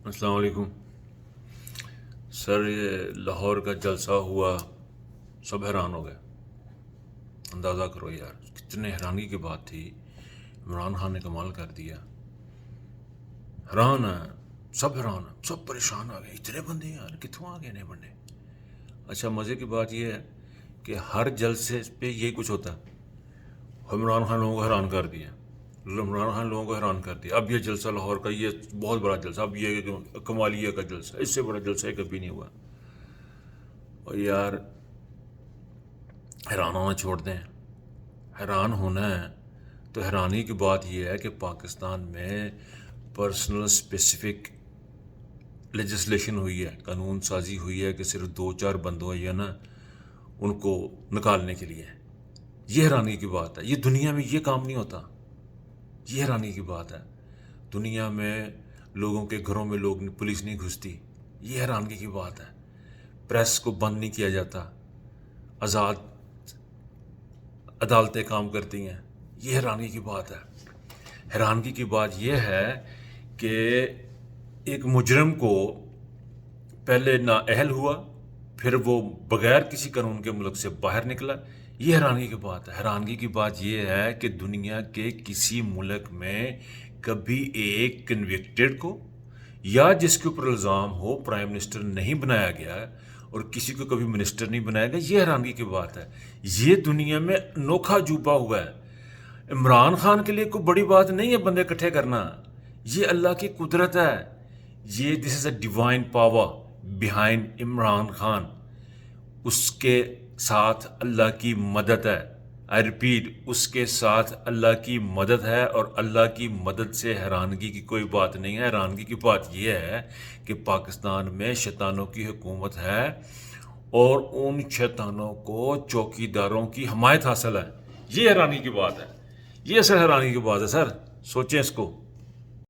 السلام علیکم سر، یہ لاہور کا جلسہ ہوا، سب حیران ہو گئے۔ اندازہ کرو یار، کتنے حیرانی کی بات تھی۔ عمران خان نے کمال کر دیا، حیران ہے، سب حیران ہے، سب پریشان آ گئے۔ اتنے بندے یار کتوں آ گئے نئے بندے۔ اچھا، مزے کی بات یہ ہے کہ ہر جلسے پہ یہی کچھ ہوتا ہے۔ عمران خان لوگوں کو حیران کر دیا، عمران خان لوگوں کو حیران کر دیا۔ اب یہ جلسہ لاہور کا، یہ بہت بڑا جلسہ، اب یہ کمالیہ کا جلسہ، اس سے بڑا جلسہ کبھی نہیں ہوا۔ اور یار حیران ہونا چھوڑ دیں، حیران ہونا ہے تو حیرانی کی بات یہ ہے کہ پاکستان میں پرسنل اسپیسیفک لیجسلیشن ہوئی ہے، قانون سازی ہوئی ہے کہ صرف 2-4 بندوں یا نا ان کو نکالنے کے لیے۔ یہ حیرانی کی بات ہے، یہ دنیا میں یہ کام نہیں ہوتا۔ یہ حیرانی کی بات ہے، دنیا میں لوگوں کے گھروں میں پولیس نہیں گھستی۔ یہ حیرانی کی بات ہے، پریس کو بند نہیں کیا جاتا، آزاد عدالتیں کام کرتی ہیں۔ یہ حیرانی کی بات ہے۔ حیرانی کی بات یہ ہے کہ ایک مجرم کو پہلے نااہل ہوا، پھر وہ بغیر کسی قانون کے ملک سے باہر نکلا۔ یہ حیرانی کی بات ہے۔ حیرانی کی بات یہ ہے کہ دنیا کے کسی ملک میں کبھی ایک کنوکٹڈ کو یا جس کے اوپر الزام ہو پرائم منسٹر نہیں بنایا گیا، اور کسی کو کبھی منسٹر نہیں بنایا گیا۔ یہ حیرانی کی بات ہے۔ یہ دنیا میں انوکھا عجوبہ ہوا ہے۔ عمران خان کے لیے کوئی بڑی بات نہیں ہے بندے اکٹھے کرنا، یہ اللہ کی قدرت ہے۔ یہ this is a divine power behind Imran Khan. اس کے ساتھ اللہ کی مدد ہے۔ آئی ریپیٹ، اس کے ساتھ اللہ کی مدد ہے، اور اللہ کی مدد سے حیرانگی کی کوئی بات نہیں ہے۔ حیرانگی کی بات یہ ہے کہ پاکستان میں شیطانوں کی حکومت ہے، اور ان شیطانوں کو چوکیداروں کی حمایت حاصل ہے۔ یہ حیرانی کی بات ہے، یہ اصل حیرانی کی بات ہے سر، سوچیں اس کو۔